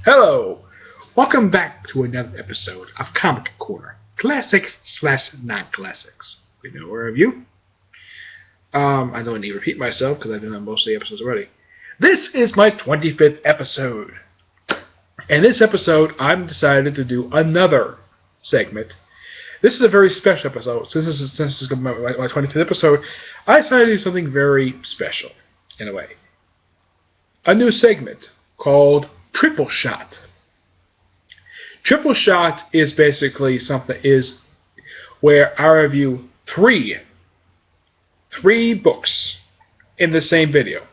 Hello! Welcome back to another episode of Comic Corner. Classics/non-classics. We know where have you? I don't need to repeat myself because I've done most of the episodes already. This is my 25th episode. In this episode, I've decided to do another segment. This is a very special episode. Since this is my 25th episode, I decided to do something very special, in a way. A new segment called Tripleshot. Tripleshot is basically where I review three books in the same video.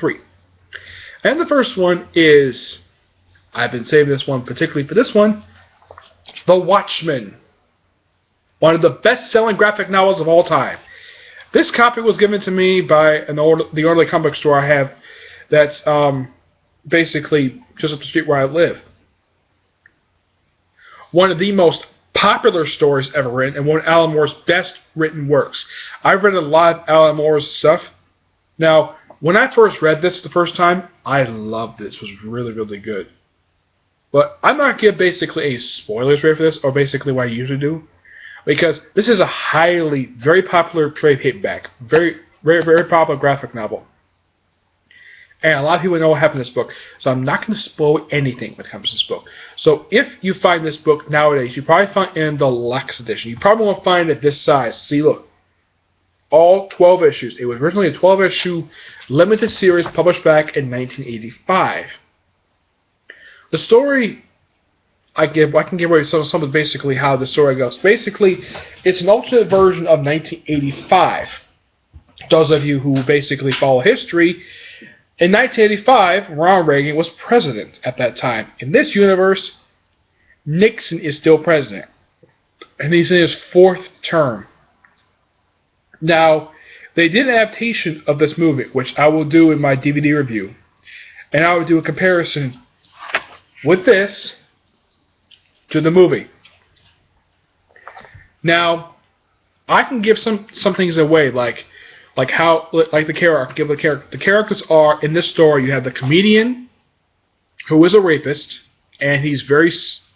3. And the first one is, I've been saving this one particularly for this one, The Watchman. One of the best-selling graphic novels of all time. This copy was given to me by the orderly comic book store I have that's basically just up the street where I live. One of the most popular stories ever written, and one of Alan Moore's best written works. I've read a lot of Alan Moore's stuff. Now, when I first read this the first time, I loved this. It was really, really good. But I'm not going to give basically a spoilers rate for this, or basically what I usually do, because this is a very popular trade paperback. Very, very, very popular graphic novel. And a lot of people know what happened in this book, so I'm not going to spoil anything when it comes to this book. So if you find this book nowadays, you probably find it in the Deluxe edition. You probably won't find it this size. See, look. All 12 issues. It was originally a 12-issue limited series published back in 1985. The story, I can give away some of basically how the story goes. Basically, it's an alternate version of 1985. Those of you who basically follow history, in 1985, Ronald Reagan was president at that time. In this universe, Nixon is still president. And he's in his 4th term. Now, they did an adaptation of this movie, which I will do in my DVD review. And I will do a comparison with this to the movie. Now, I can give some things away, like the character. The characters are, in this story, you have the comedian, who is a rapist, and he's very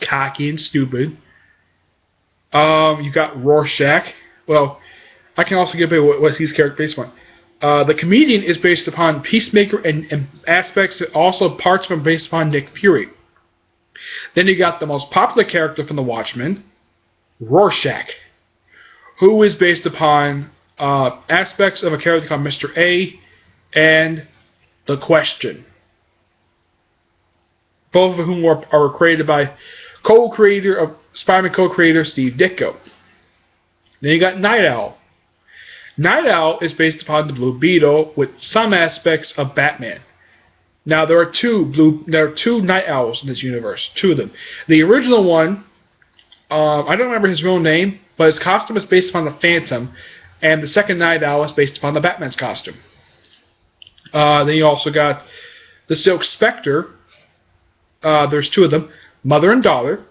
cocky and stupid. You got Rorschach. Well, I can also give away what his character based on. The comedian is based upon Peacemaker and aspects that also parts of him based upon Nick Fury. Then you got the most popular character from The Watchmen, Rorschach, who is based upon aspects of a character called Mr. A and The Question. Both of whom are created by Spiderman co-creator Steve Ditko. Then you got Night Owl. Night Owl is based upon the Blue Beetle with some aspects of Batman. Now there are two Night Owls in this universe, 2 of them. The original one, I don't remember his real name, but his costume is based upon the Phantom, and the second Night Owl is based upon the Batman's costume. Then you also got the Silk Spectre. There's 2 of them, mother and daughter.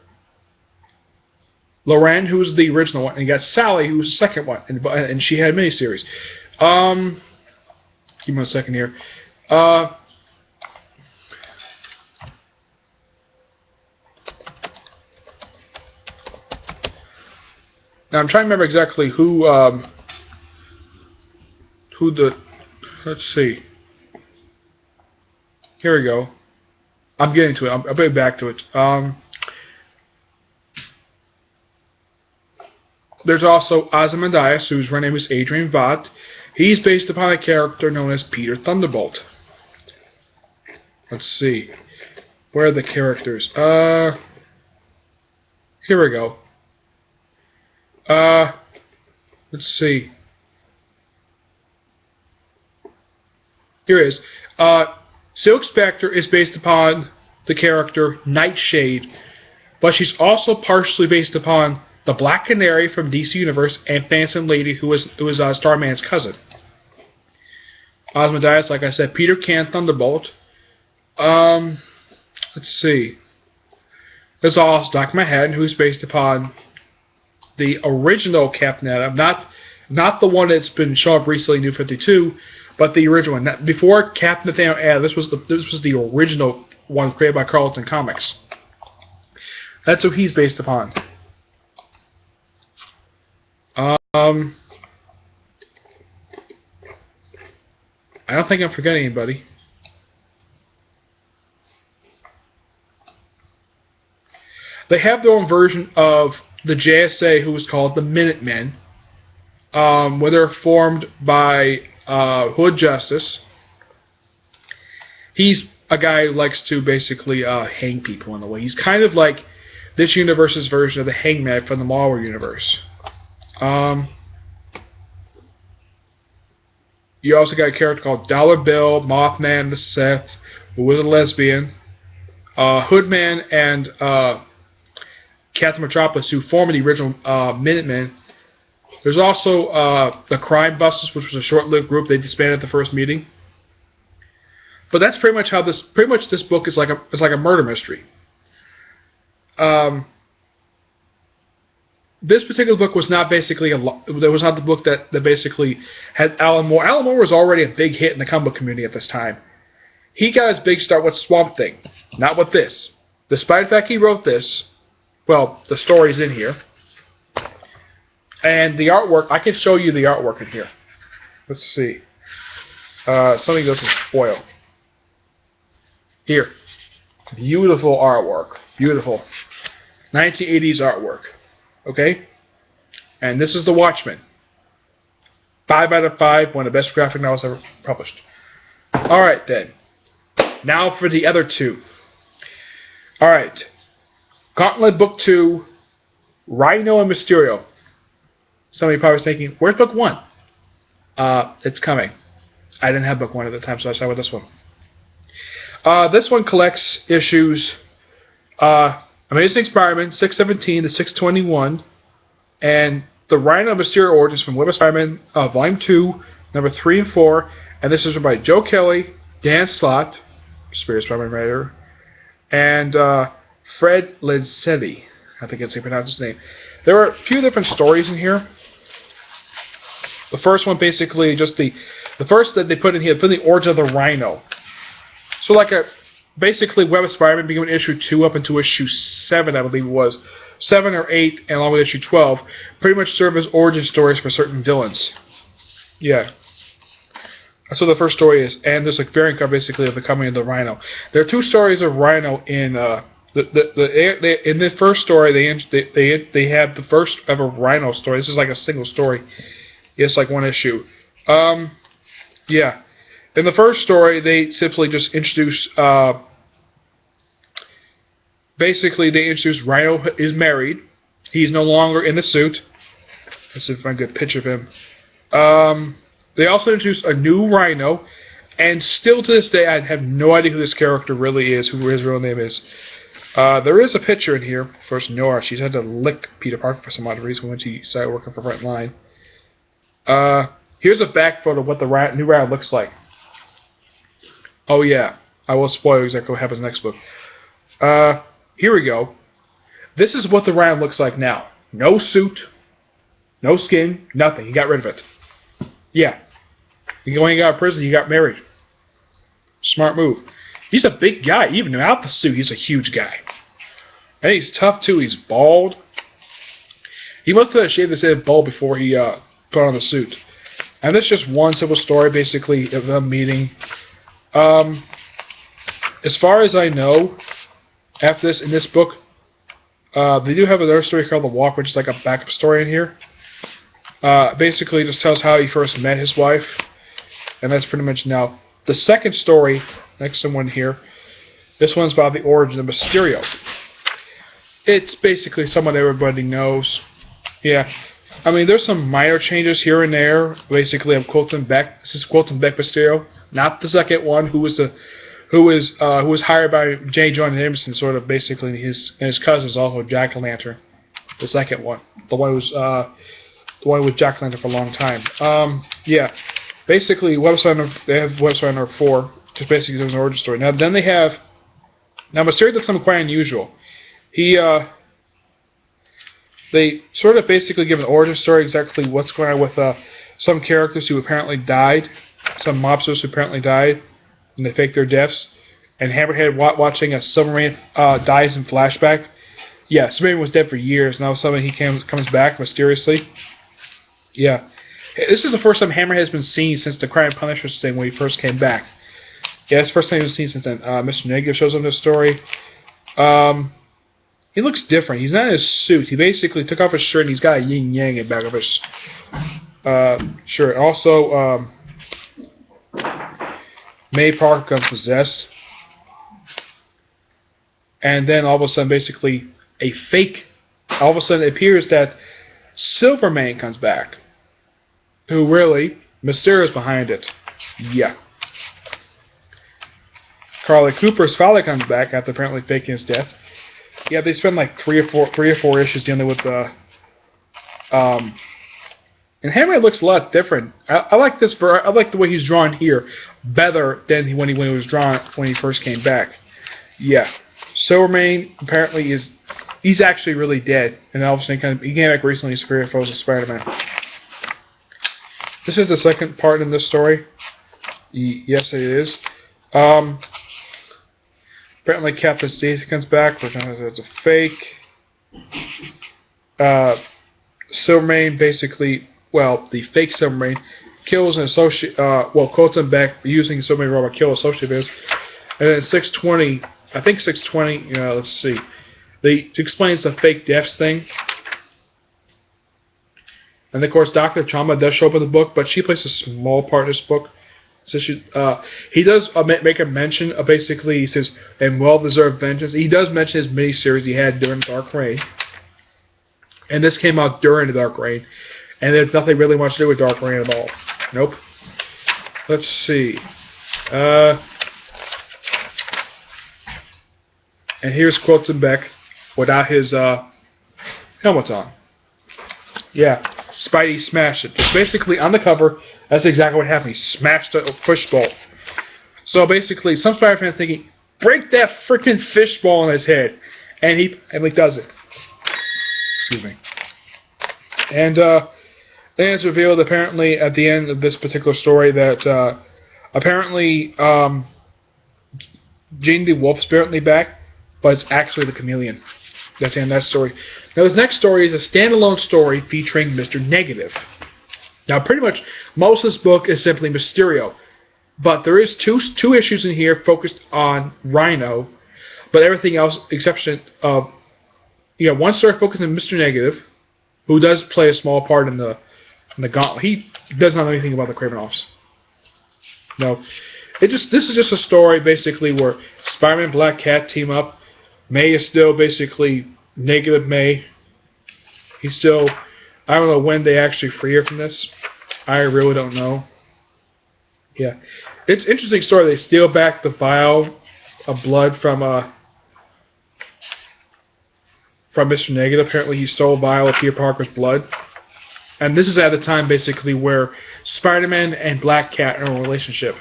Loren, who's the original one, and you got Sally, who's the second one, and she had a miniseries. Give me a second here. Now I'm trying to remember exactly let's see. Here we go. I'm getting to it. I'll be back to it. There's also Ozymandias, whose real name is Adrian Vought. He's based upon a character known as Peter Thunderbolt. Let's see. Where are the characters? Here we go. Let's see. Here it is. Silk Spectre is based upon the character Nightshade, but she's also partially based upon the Black Canary from DC Universe and Phantom Lady, who is Starman's cousin. Ozymandias, like I said, Peter Can Thunderbolt. Let's see. There's also Dr. Manhattan, who's based upon the original Captain Atom, not the one that's been shown up recently, New 52, but the original one. Before Captain Nathaniel Adams, this was the original one created by Carlton Comics. That's who he's based upon. I don't think I'm forgetting anybody. They have their own version of the JSA, who was called the Minutemen, where they're formed by Hood Justice. He's a guy who likes to basically hang people in a way. He's kind of like this universe's version of the Hangman from the Marvel universe. You also got a character called Dollar Bill, Mothman, the Seth, who was a lesbian, Hoodman, and Captain Metropolis, who formed the original Minutemen. There's also the Crime Busters, which was a short-lived group. They disbanded at the first meeting. But that's pretty much how this book is like a murder mystery. This particular book was not basically there was not the book that basically had Alan Moore. Alan Moore was already a big hit in the comic book community at this time. He got his big start with Swamp Thing, not with this. Despite the fact he wrote this, well, the story's in here. And the artwork, I can show you the artwork in here. Let's see. Something doesn't spoil. Here. Beautiful artwork. Beautiful. 1980s artwork. Okay? And this is The Watchman. 5 out of 5, one of the best graphic novels ever published. Alright then. Now for the other two. Alright. Gauntlet Book 2, Rhino and Mysterio. Some of you probably thinking, where's Book 1? It's coming. I didn't have Book 1 at the time, so I started with this one. This one collects issues Amazing Spiderman 617 to 621, and the Rhino and Mysterio Origins from Web of Spiderman Volume 2, number 3 and 4, and this is written by Joe Kelly, Dan Slott, Spirit Spiderman writer, and Fred Lenzetti, I think that's how you pronounce his name. There are a few different stories in here. The first one basically just the first that they put in here, put in the origin of the Rhino. So like basically Web of Spiderman began issue 2 up into issue 7, I believe it was. 7 or 8, and along with issue 12, pretty much serve as origin stories for certain villains. Yeah. That's what the first story is. And there's a variant cover basically of the coming of the Rhino. There are 2 stories of Rhino in in the first story. They have the first ever Rhino story. This is like a single story. It's like one issue. Yeah. In the first story, they simply just introduce. Basically, they introduce Rhino is married. He's no longer in the suit. Let's see if I can get a picture of him. They also introduce a new Rhino, and still to this day, I have no idea who this character really is, who his real name is. There is a picture in here. First, Nora. She's had to lick Peter Parker for some odd reason when she started working for Frontline. Here's a back photo of what the new Rhino looks like. Oh yeah, I will spoil exactly what happens next book. Here we go. This is what the Rhino looks like now. No suit, no skin, nothing. He got rid of it. Yeah. When he got out of prison, he got married. Smart move. He's a big guy. Even without the suit, he's a huge guy. And he's tough too. He's bald. He must have shaved his head bald before he put on the suit. And this is just one simple story, basically, of them meeting. As far as I know, after this, in this book, they do have another story called The Walk, which is like a backup story in here. Basically, just tells how he first met his wife, and that's pretty much now. The second story, next to one here, this one's about the origin of Mysterio. It's basically someone everybody knows. Yeah, I mean, there's some minor changes here and there. Basically, I'm quoting Beck. This is quoting Beck Mysterio, not the second one, who was hired by J. Jonah Jameson, sort of basically his cousins, also Jack O'Lantern. The second one, the one with Jack O'Lantern for a long time. Yeah, basically, they have website number 4, just basically does an origin story. Now then they have Mysterio did something quite unusual. They sort of basically give an origin story, exactly what's going on with some characters who apparently died, some mobsters who apparently died, and they fake their deaths. and Hammerhead watching a Superman dies in flashback. Yeah, Superman was dead for years. Now suddenly he comes back mysteriously. Yeah. This is the first time Hammerhead has been seen since the Crime and Punishment thing when he first came back. Yeah, it's the first time he was seen since then. Mr. Negative shows up in this story. He looks different. He's not in his suit. He basically took off his shirt and he's got a yin-yang in the back of his shirt. Also, May Parker becomes possessed. And then all of a sudden, basically, all of a sudden it appears that Silverman comes back. Who really, Mysterio's behind it. Yeah. Carly Cooper's father comes back after apparently faking his death. Yeah, they spend like three or four issues dealing with the. And Hammerhead looks a lot different. I like this. I like the way he's drawn here better than when he was drawn when he first came back. Yeah, Silverman apparently he's actually really dead, and all of a sudden he came back recently. He's superior foes of Spider-Man. This is the second part in this story. Yes, it is. Apparently Captain Stacy comes back, which it's a fake. Silverman basically, the fake Silverman kills an associate, quotes him back using Silverman robot kill associate of his. And then 620, I think 620, let's see. It explains the fake deaths thing. And of course, Dr. Chama does show up in the book, but she plays a small part in this book. So he does make a mention of basically, he says, and well-deserved vengeance. He does mention his miniseries he had during Dark Reign. And this came out during the Dark Reign. And there's nothing really much to do with Dark Reign at all. Nope. Let's see. And here's Quilton Beck without his helmet on. Yeah. Spidey smashed it. Just basically, on the cover, that's exactly what happened. He smashed a fishbowl. So basically, some Spider fans thinking, break that freaking fishbowl on his head. And he does it. Excuse me. And then it's revealed, apparently, at the end of this particular story, that apparently Jean DeWolf's apparently back, but it's actually the Chameleon. That's the end of that story. Now, this next story is a standalone story featuring Mr. Negative. Now, pretty much most of this book is simply Mysterio, but there is two issues in here focused on Rhino, but everything else, exception of one story focused on Mr. Negative, who does play a small part in the Gauntlet. He does not know anything about the Kravenoffs. No, this is just a story basically where Spider-Man and Black Cat team up. May is still basically Negative May. He's still, I don't know when they actually free her from this. I really don't know. Yeah. It's an interesting story. They steal back the vial of blood from Mr. Negative. Apparently he stole a vial of Peter Parker's blood. And this is at a time basically where Spider-Man and Black Cat are in a relationship.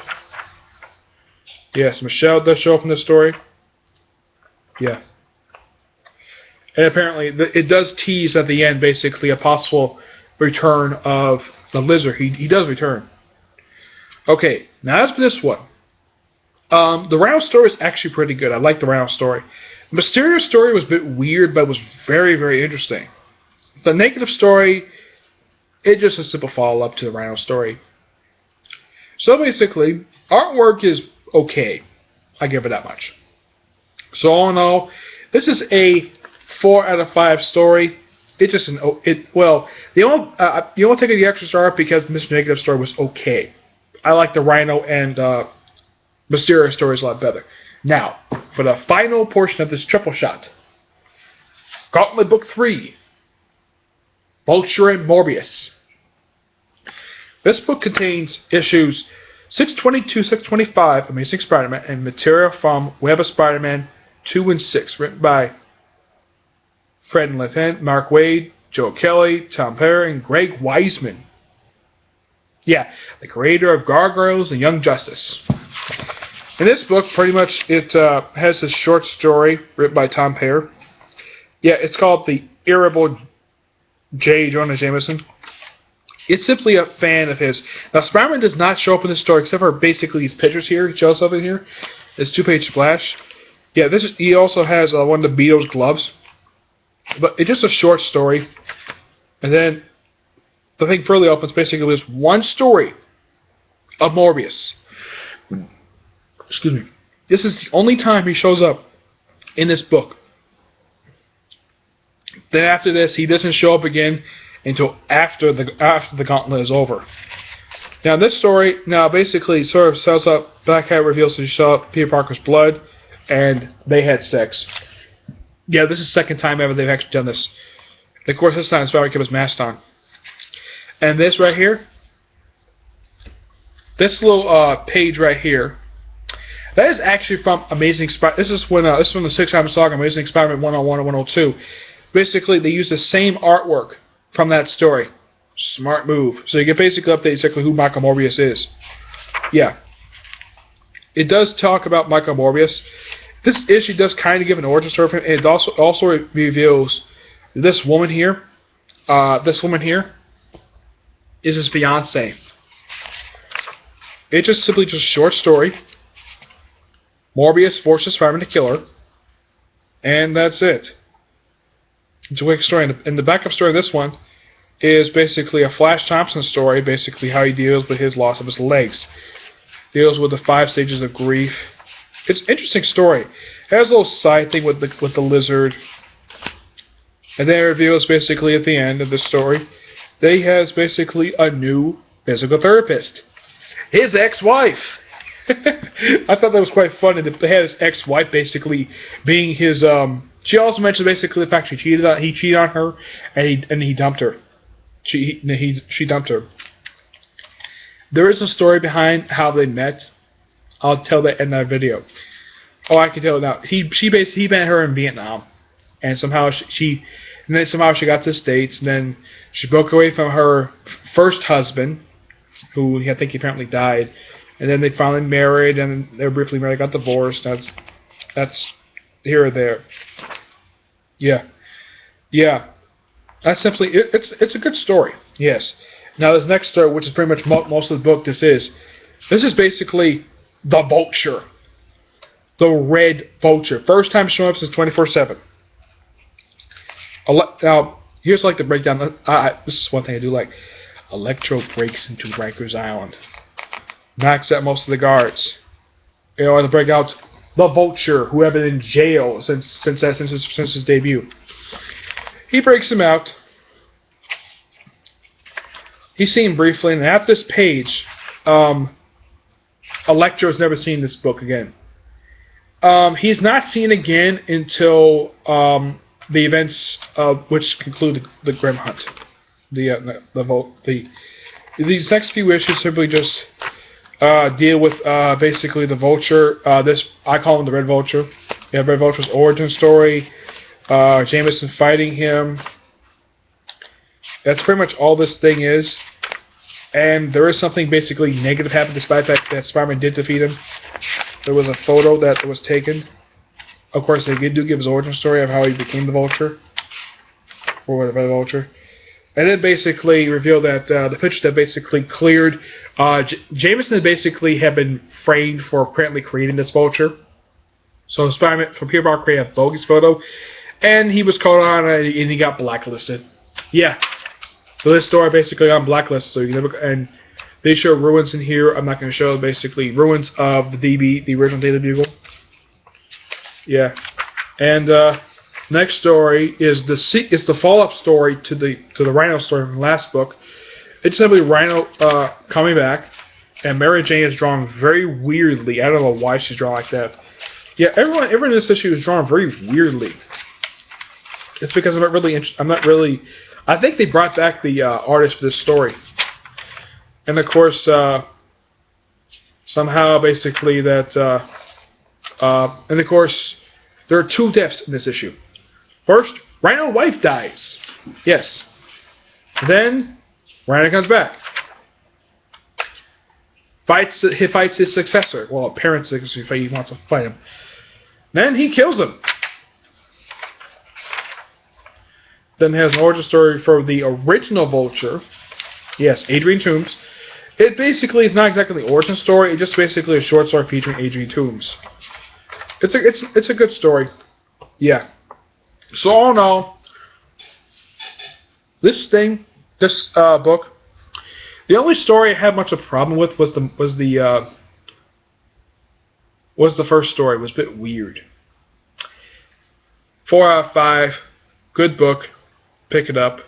Yes, Michelle does show up in this story. Yeah. And apparently, it does tease at the end, basically, a possible return of the Lizard. He does return. Okay, now as for this one. The Rhino story is actually pretty good. I like the Rhino story. The Mysterio story was a bit weird, but it was very, very interesting. The Negative story, it's just a simple follow-up to the Rhino story. So basically, artwork is okay. I give it that much. So all in all, this is a 4 out of 5 story. It's just you won't take the extra star because Mr. Negative story was okay. I like the Rhino and Mysterio stories a lot better. Now, for the final portion of this triple shot, Gauntlet Book 3, Vulture and Morbius. This book contains issues 622, 625, Amazing Spider-Man, and material from Web of Spider-Man 2 and 6, written by Fred and Lieutenant, Mark Waid, Joe Kelly, Tom Perry, and Greg Weisman. Yeah, the creator of Gargoyles and Young Justice. In this book, pretty much, it has a short story written by Tom Perry. Yeah, it's called The Irritable J. Jonah Jameson. It's simply a fan of his. Now, Spider-Man does not show up in this story except for basically these pictures here. He shows up in here. It's 2-page splash. Yeah, he also has one of the Beatles gloves. But it's just a short story. And then the thing further opens basically with one story of Morbius. Excuse me. This is the only time he shows up in this book. Then after this, he doesn't show up again until after the Gauntlet is over. Now this story basically sort of sells up. Black Cat reveals that she saw Peter Parker's blood, and they had sex. Yeah, this is the second time ever they've actually done this. Of course, this time Spider-Man kept his mask on. And this right here, this little page right here, that is actually from Amazing Spider. This is from the 6-time saga, Amazing Spider-Man 101 and 102. Basically, they use the same artwork from that story. Smart move. So you get basically update exactly who Michael Morbius is. Yeah. It does talk about Michael Morbius. This issue does kind of give an origin story for him. And it also reveals this woman here. This woman here is his fiance. It's just simply just a short story. Morbius forces Spider-Man to kill her. And that's it. It's a quick story. And the backup story of this one is basically a Flash Thompson story, basically how he deals with his loss of his legs. Deals with the 5 stages of grief. It's an interesting story. It has a little side thing with the lizard. And then it reveals basically at the end of the story that he has basically a new physical therapist. His ex-wife. I thought that was quite funny that they had his ex-wife basically being his she also mentioned basically the fact he cheated on her and he dumped her. She dumped her. There is a story behind how they met. I'll tell that in that video. Oh, I can tell it now. He met her in Vietnam, and somehow she got to the States, and then she broke away from her first husband, who I think he apparently died, and then they finally married, and they were briefly married, got divorced. That's here or there. Yeah. That's simply it's a good story. Yes. Now this next story, which is pretty much most of the book, this is basically the Vulture, the Red Vulture. First time showing up since 24/7. Now here's like the breakdown. This is one thing I do like. Electro breaks into Rikers Island, knocks out most of the guards. And the breakouts, the Vulture, who have been in jail since his debut. He breaks him out. He's seen briefly, and after this page, Electro has never seen this book again. He's not seen again until the events which conclude the Grim Hunt. These next few issues simply just deal with basically the Vulture. I call him the Red Vulture. You have Red Vulture's origin story. Jameson fighting him. That's pretty much all this thing is. And there is something basically negative happened despite the fact that Spider-Man did defeat him. There was a photo that was taken. Of course, they do give his origin story of how he became the Vulture. Or whatever, the Vulture. And then basically revealed that the picture that basically cleared... Jameson basically had been framed for apparently creating this Vulture. So Spider-Man, from Peter Parker, created a bogus photo. And he was caught on and he got blacklisted. Yeah. So this story basically got blacklisted. So you can never... And they show ruins in here. I'm not going to show basically ruins of the DB, the original Daily Bugle. Yeah. And next story is the follow-up story to the Rhino story from the last book. It's simply Rhino coming back, and Mary Jane is drawn very weirdly. I don't know why she's drawn like that. Yeah, everyone in this issue is drawn very weirdly. It's because I'm not really. I think they brought back the artist for this story, and of course, somehow basically that, and of course, there are 2 deaths in this issue. First, Rhino's wife dies. Yes. Then Rhino comes back. He fights his successor. Well, apparent successor if he wants to fight him. Then he kills him. Then has an origin story for the original Vulture. Yes, Adrian Toomes. It basically is not exactly the origin story. It's just basically a short story featuring Adrian Toomes. It's a good story. Yeah. So all in all, this book, the only story I had much of a problem with was the first story. It was a bit weird. 4 out of 5. Good book. Pick it up.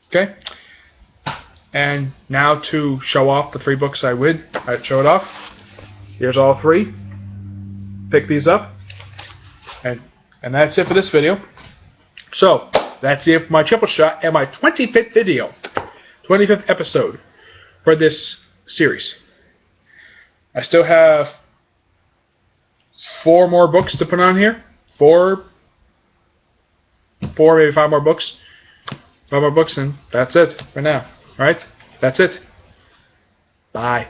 Okay. And now to show off the 3 books I showed off. Here's all 3. Pick these up. And that's it for this video. So, that's it for my triple shot and my 25th video. 25th episode for this series. I still have 4 more books to put on here. 4, maybe 5 more books. 5 more books, and that's it for now. Alright? That's it. Bye.